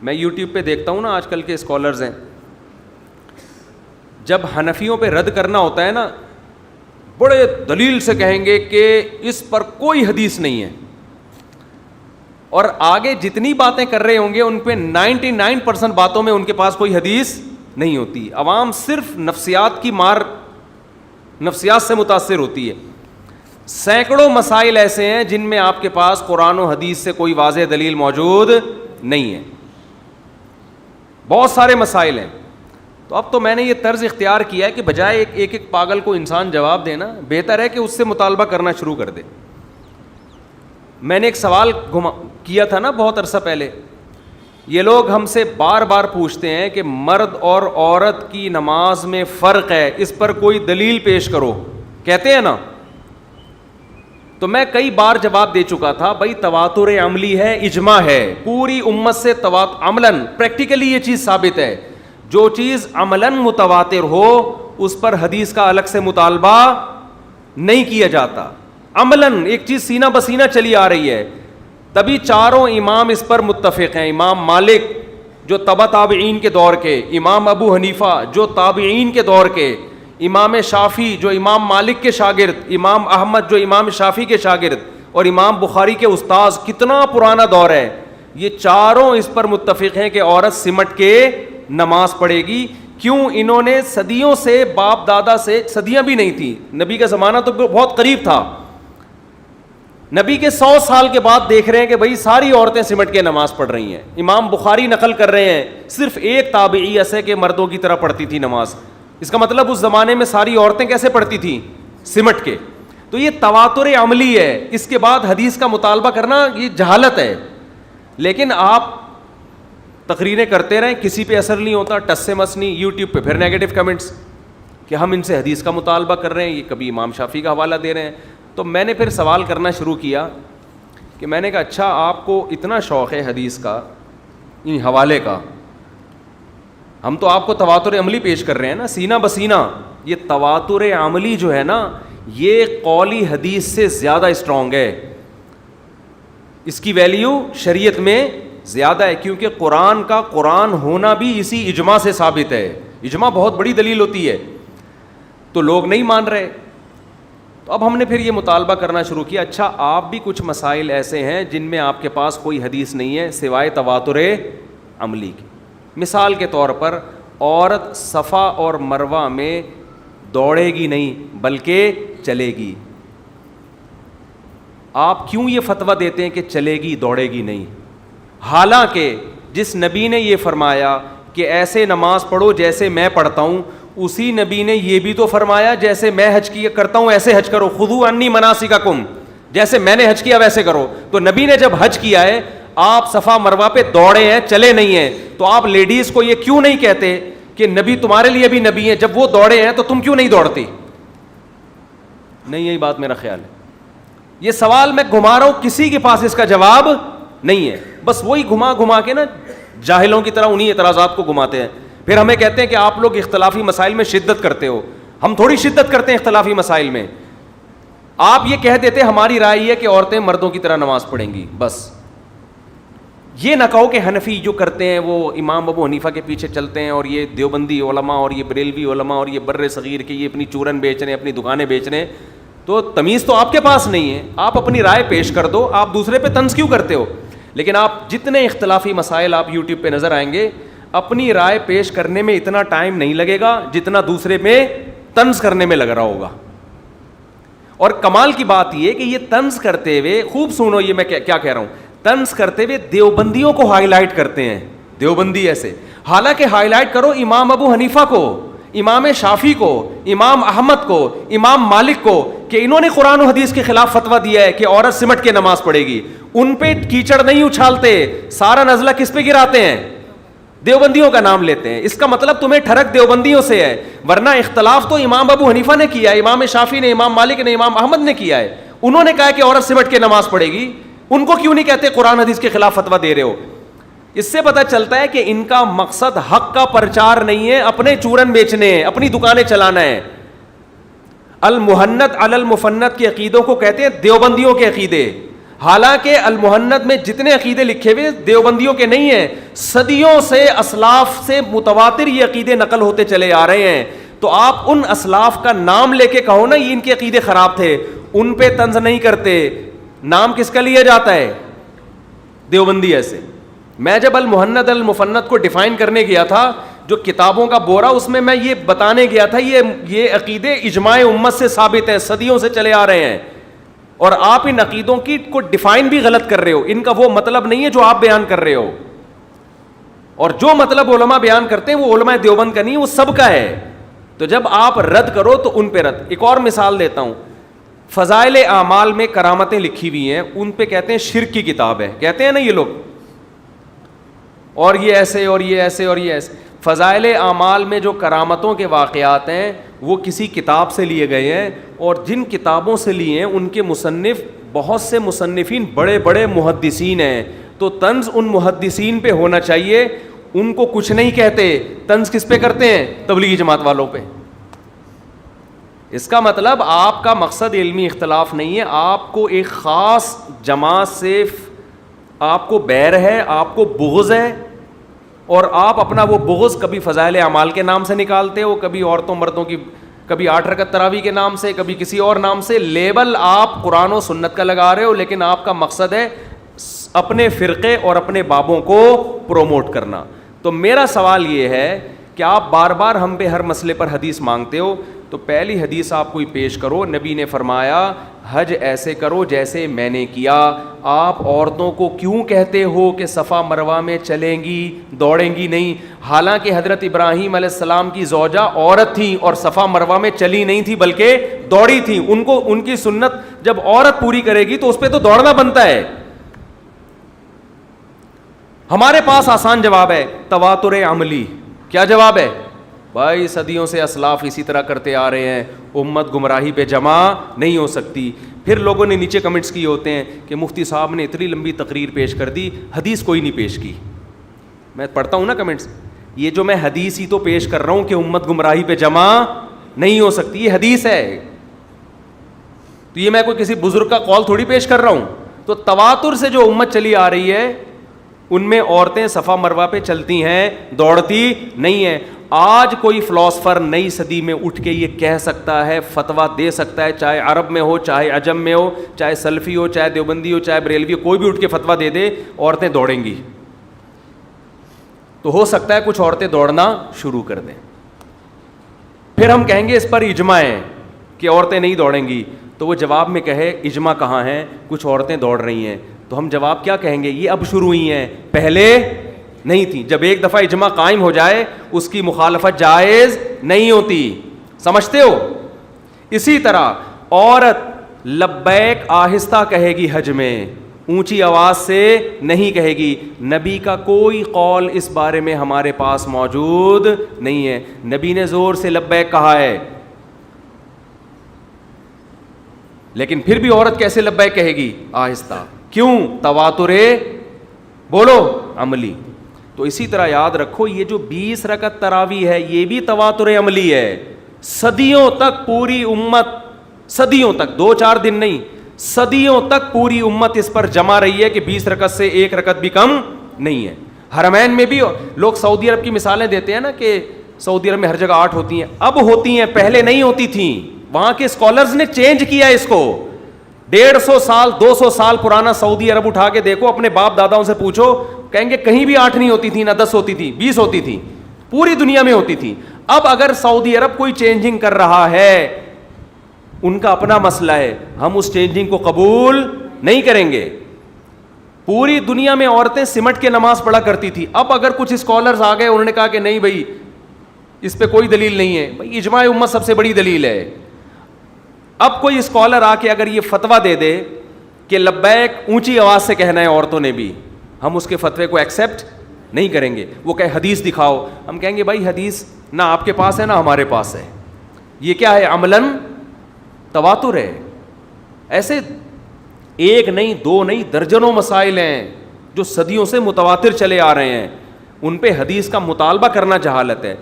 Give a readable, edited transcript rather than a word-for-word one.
میں یوٹیوب پہ دیکھتا ہوں نا، آج کل کے اسکالرز ہیں، جب حنفیوں پہ رد کرنا ہوتا ہے نا، بڑے دلیل سے کہیں گے کہ اس پر کوئی حدیث نہیں ہے، اور آگے جتنی باتیں کر رہے ہوں گے ان پہ 99% باتوں میں ان کے پاس کوئی حدیث نہیں ہوتی. عوام صرف نفسیات کی مار، نفسیات سے متاثر ہوتی ہے. سینکڑوں مسائل ایسے ہیں جن میں آپ کے پاس قرآن و حدیث سے کوئی واضح دلیل موجود نہیں ہے. بہت سارے مسائل ہیں. تو اب تو میں نے یہ طرز اختیار کیا ہے کہ بجائے ایک پاگل کو انسان جواب دینا، بہتر ہے کہ اس سے مطالبہ کرنا شروع کر دے. میں نے ایک سوال کیا تھا نا بہت عرصہ پہلے، یہ لوگ ہم سے بار بار پوچھتے ہیں کہ مرد اور عورت کی نماز میں فرق ہے، اس پر کوئی دلیل پیش کرو، کہتے ہیں نا. تو میں کئی بار جواب دے چکا تھا، بھائی تواتر عملی ہے، اجماع ہے، پوری امت سے عملاً پریکٹیکلی یہ چیز ثابت ہے. جو چیز عملاً متواتر ہو اس پر حدیث کا الگ سے مطالبہ نہیں کیا جاتا. عملاً ایک چیز سینہ بسینہ چلی آ رہی ہے، تبھی چاروں امام اس پر متفق ہیں. امام مالک جو تبع تابعین کے دور کے، امام ابو حنیفہ جو تابعین کے دور کے، امام شافعی جو امام مالک کے شاگرد، امام احمد جو امام شافعی کے شاگرد، اور امام بخاری کے استاذ. کتنا پرانا دور ہے. یہ چاروں اس پر متفق ہیں کہ عورت سمٹ کے نماز پڑھے گی. کیوں؟ انہوں نے صدیوں سے، باپ دادا سے، صدیاں بھی نہیں تھی، نبی کا زمانہ تو بہت قریب تھا، نبی کے 100 سال کے بعد دیکھ رہے ہیں کہ بھئی ساری عورتیں سمٹ کے نماز پڑھ رہی ہیں. امام بخاری نقل کر رہے ہیں صرف ایک تابعی ایسے کہ مردوں کی طرح پڑھتی تھی نماز. اس کا مطلب اس زمانے میں ساری عورتیں کیسے پڑھتی تھیں؟ سمٹ کے. تو یہ تواتر عملی ہے. اس کے بعد حدیث کا مطالبہ کرنا یہ جہالت ہے. لیکن آپ تقریریں کرتے رہیں، کسی پہ اثر نہیں ہوتا، ٹس سے مس نہیں. یوٹیوب پہ پھر نیگیٹو کمنٹس کہ ہم ان سے حدیث کا مطالبہ کر رہے ہیں، یہ کبھی امام شافعی کا حوالہ دے رہے ہیں. تو میں نے پھر سوال کرنا شروع کیا کہ میں نے کہا اچھا آپ کو اتنا شوق ہے حدیث کا، ان حوالے کا، ہم تو آپ کو تواتر عملی پیش کر رہے ہیں نا، سینہ بسینہ. یہ تواتر عملی جو ہے نا، یہ قولی حدیث سے زیادہ اسٹرانگ ہے. اس کی ویلیو شریعت میں زیادہ ہے، کیونکہ قرآن کا قرآن ہونا بھی اسی اجماع سے ثابت ہے. اجماع بہت بڑی دلیل ہوتی ہے. تو لوگ نہیں مان رہے. تو اب ہم نے پھر یہ مطالبہ کرنا شروع کیا، اچھا آپ بھی کچھ مسائل ایسے ہیں جن میں آپ کے پاس کوئی حدیث نہیں ہے سوائے تواتر عملی کی. مثال کے طور پر عورت صفا اور مروہ میں دوڑے گی نہیں بلکہ چلے گی. آپ کیوں یہ فتویٰ دیتے ہیں کہ چلے گی دوڑے گی نہیں؟ حالانکہ جس نبی نے یہ فرمایا کہ ایسے نماز پڑھو جیسے میں پڑھتا ہوں، اسی نبی نے یہ بھی تو فرمایا جیسے میں حج کیا کرتا ہوں ایسے حج کرو، خذوا عنی مناسککم، جیسے میں نے حج کیا ویسے کرو. تو نبی نے جب حج کیا ہے، آپ صفا مروہ پہ دوڑے ہیں، چلے نہیں ہیں، تو آپ لیڈیز کو یہ کیوں نہیں کہتے کہ نبی تمہارے لیے بھی نبی ہیں؟ جب وہ دوڑے ہیں تو تم کیوں نہیں دوڑتی؟ نہیں، یہی بات میرا خیال ہے. یہ سوال میں گھما رہا ہوں، کسی کے پاس اس کا جواب نہیں ہے. بس وہی گھما کے نا جاہلوں کی طرح انہی اعتراضات کو گھماتے ہیں. پھر ہمیں کہتے ہیں کہ آپ لوگ اختلافی مسائل میں شدت کرتے ہو. ہم تھوڑی شدت کرتے ہیں اختلافی مسائل میں. آپ یہ کہہ دیتے ہماری رائے یہ ہے کہ عورتیں مردوں کی طرح نماز پڑھیں گی. بس یہ نہ کہو کہ حنفی جو کرتے ہیں وہ امام ابو حنیفہ کے پیچھے چلتے ہیں، اور یہ دیوبندی علماء اور یہ بریلوی علماء اور یہ بر صغیر کے یہ اپنی چورن بیچ رہے ہیں، اپنی دکانیں بیچ رہے ہیں. تو تمیز تو آپ کے پاس نہیں ہے. آپ اپنی رائے پیش کر دو، آپ دوسرے پہ طنز کیوں کرتے ہو؟ لیکن آپ جتنے اختلافی مسائل آپ یوٹیوب پہ نظر آئیں گے، اپنی رائے پیش کرنے میں اتنا ٹائم نہیں لگے گا جتنا دوسرے میں طنز کرنے میں لگ رہا ہوگا. اور کمال کی بات یہ کہ یہ طنز کرتے ہوئے، خوب سنو یہ میں کیا کہہ رہا ہوں، طنز کرتے ہوئے دیوبندیوں کو ہائی لائٹ کرتے ہیں. دیوبندی ایسے، حالانکہ ہائی لائٹ کرو امام ابو حنیفہ کو، امام شافعی کو، امام احمد کو، امام مالک کو، کہ انہوں نے قرآن و حدیث کے خلاف فتویٰ دیا ہے کہ عورت سمٹ کے نماز پڑھے گی. ان پہ کیچڑ نہیں اچھالتے، سارا نزلہ کس پہ گراتے ہیں؟ دیوبندیوں کا نام لیتے ہیں. اس کا مطلب تمہیں ٹھڑک دیوبندیوں سے ہے. ورنہ اختلاف تو امام ابو حنیفہ نے کیا ہے، امام شافعی نے، امام مالک نے، امام احمد نے کیا ہے. انہوں نے کہا کہ عورت سمٹ کے نماز پڑھے گی. ان کو کیوں نہیں کہتے قرآن حدیث کے خلاف فتویٰ دے رہے ہو؟ اس سے پتہ چلتا ہے کہ ان کا مقصد حق کا پرچار نہیں ہے، اپنے چورن بیچنے ہیں، اپنی دکانیں چلانا ہے. المحنت علی المفنت کے عقیدوں کو کہتے ہیں دیوبندیوں کے عقیدے. حالانکہ المہند میں جتنے عقیدے لکھے ہوئے دیوبندیوں کے نہیں ہیں, صدیوں سے اسلاف سے متواتر یہ عقیدے نقل ہوتے چلے آ رہے ہیں. تو آپ ان اسلاف کا نام لے کے کہو نا یہ ان کے عقیدے خراب تھے, ان پہ طنز نہیں کرتے. نام کس کا لیا جاتا ہے؟ دیوبندی. ایسے میں جب المہند المفند کو ڈیفائن کرنے گیا تھا, جو کتابوں کا بورا, اس میں میں یہ بتانے گیا تھا یہ عقیدے اجماع امت سے ثابت ہیں, صدیوں سے چلے آ رہے ہیں, اور آپ ان عقیدوں کی کو ڈیفائن بھی غلط کر رہے ہو. ان کا وہ مطلب نہیں ہے جو آپ بیان کر رہے ہو, اور جو مطلب علماء بیان کرتے ہیں وہ علماء دیوبند کا نہیں, وہ سب کا ہے. تو جب آپ رد کرو تو ان پہ رد. ایک اور مثال دیتا ہوں, فضائل اعمال میں کرامتیں لکھی ہوئی ہیں, ان پہ کہتے ہیں شرک کی کتاب ہے, کہتے ہیں نا یہ لوگ, اور یہ ایسے اور یہ ایسے اور یہ ایسے. فضائل اعمال میں جو کرامتوں کے واقعات ہیں وہ کسی کتاب سے لیے گئے ہیں, اور جن کتابوں سے لیے ہیں ان کے مصنف بہت سے مصنفین بڑے بڑے محدثین ہیں. تو طنز ان محدثین پہ ہونا چاہیے, ان کو کچھ نہیں کہتے. طنز کس پہ کرتے ہیں؟ تبلیغی جماعت والوں پہ. اس کا مطلب آپ کا مقصد علمی اختلاف نہیں ہے, آپ کو ایک خاص جماعت سے آپ کو بیر ہے, آپ کو بغض ہے, اور آپ اپنا وہ بغض کبھی فضائل اعمال کے نام سے نکالتے ہو, کبھی عورتوں مردوں کی, کبھی 8 رکعت تراویح کے نام سے, کبھی کسی اور نام سے. لیبل آپ قرآن و سنت کا لگا رہے ہو, لیکن آپ کا مقصد ہے اپنے فرقے اور اپنے بابوں کو پروموٹ کرنا. تو میرا سوال یہ ہے کہ آپ بار بار ہم پہ ہر مسئلے پر حدیث مانگتے ہو, تو پہلی حدیث آپ کوئی پیش کرو. نبی نے فرمایا حج ایسے کرو جیسے میں نے کیا. آپ عورتوں کو کیوں کہتے ہو کہ صفا مروہ میں چلیں گی, دوڑیں گی نہیں؟ حالانکہ حضرت ابراہیم علیہ السلام کی زوجہ عورت تھی اور صفا مروہ میں چلی نہیں تھی بلکہ دوڑی تھی. ان کی سنت جب عورت پوری کرے گی تو اس پہ تو دوڑنا بنتا ہے. ہمارے پاس آسان جواب ہے, تواتر عملی. کیا جواب ہے بھائی؟ صدیوں سے اسلاف اسی طرح کرتے آ رہے ہیں, امت گمراہی پہ جمع نہیں ہو سکتی. پھر لوگوں نے نیچے کمنٹس کیے ہوتے ہیں کہ مفتی صاحب نے اتنی لمبی تقریر پیش کر دی, حدیث کوئی نہیں پیش کی. میں پڑھتا ہوں نا کمنٹس, یہ جو میں حدیث ہی تو پیش کر رہا ہوں کہ امت گمراہی پہ جمع نہیں ہو سکتی, یہ حدیث ہے. تو یہ میں کوئی کسی بزرگ کا قول تھوڑی پیش کر رہا ہوں. تو تواتر سے جو امت چلی آ رہی ہے ان میں عورتیں صفا مروہ پہ چلتی ہیں, دوڑتی نہیں ہیں. آج کوئی فلاسفر نئی صدی میں اٹھ کے یہ کہہ سکتا ہے, فتویٰ دے سکتا ہے, چاہے عرب میں ہو, چاہے عجم میں ہو, چاہے سلفی ہو, چاہے دیوبندی ہو, چاہے بریلوی ہو, کوئی بھی اٹھ کے فتویٰ دے دے عورتیں دوڑیں گی. تو ہو سکتا ہے کچھ عورتیں دوڑنا شروع کر دیں. پھر ہم کہیں گے اس پر اجماع ہے کہ عورتیں نہیں دوڑیں گی. تو وہ جواب میں کہے اجماع کہاں ہے, کچھ عورتیں دوڑ رہی ہیں. تو ہم جواب کیا کہیں گے؟ یہ اب شروع ہوئی ہیں, پہلے نہیں تھی. جب ایک دفعہ اجماع قائم ہو جائے اس کی مخالفت جائز نہیں ہوتی. سمجھتے ہو؟ اسی طرح عورت لبیک آہستہ کہے گی حج میں, اونچی آواز سے نہیں کہے گی. نبی کا کوئی قول اس بارے میں ہمارے پاس موجود نہیں ہے. نبی نے زور سے لبیک کہا ہے, لیکن پھر بھی عورت کیسے لبیک کہے گی؟ آہستہ. کیوں؟ تواتر بولو عملی. تو اسی طرح یاد رکھو یہ جو 20 رکعت تراویح ہے یہ بھی تواتر عملی ہے. صدیوں تک پوری امت, صدیوں تک, 2-4 دن نہیں, صدیوں تک پوری امت اس پر جمع رہی ہے کہ 20 رکعت سے 1 رکعت بھی کم نہیں ہے. حرمین میں بھی لوگ سعودی عرب کی مثالیں دیتے ہیں نا کہ سعودی عرب میں ہر جگہ 8 ہوتی ہیں. اب ہوتی ہیں, پہلے نہیں ہوتی تھیں. وہاں کے اسکالرز نے چینج کیا اس کو. 150 سال 200 سال پرانا سعودی عرب اٹھا کے دیکھو, اپنے باپ داداؤں سے پوچھو, کہیں گے کہیں بھی 8 نہیں ہوتی تھی, نہ 10 ہوتی تھی, 20 ہوتی تھی, پوری دنیا میں ہوتی تھی. اب اگر سعودی عرب کوئی چینجنگ کر رہا ہے, ان کا اپنا مسئلہ ہے, ہم اس چینجنگ کو قبول نہیں کریں گے. پوری دنیا میں عورتیں سمٹ کے نماز پڑھا کرتی تھی. اب اگر کچھ اسکالرز آ گئے, انہوں نے کہا کہ نہیں بھائی اس پہ کوئی دلیل نہیں ہے. بھائی اجماع امت سب سے بڑی دلیل ہے. اب کوئی اسکالر آ کے اگر یہ فتویٰ دے دے کہ لبیک اونچی آواز سے کہنا ہے عورتوں نے بھی, ہم اس کے فتوے کو ایکسیپٹ نہیں کریں گے. وہ کہے حدیث دکھاؤ, ہم کہیں گے بھائی حدیث نہ آپ کے پاس ہے نہ ہمارے پاس ہے. یہ کیا ہے؟ عملاً تواتر ہے. ایسے 1 نہیں 2 نہیں درجنوں مسائل ہیں جو صدیوں سے متواتر چلے آ رہے ہیں, ان پہ حدیث کا مطالبہ کرنا جہالت ہے.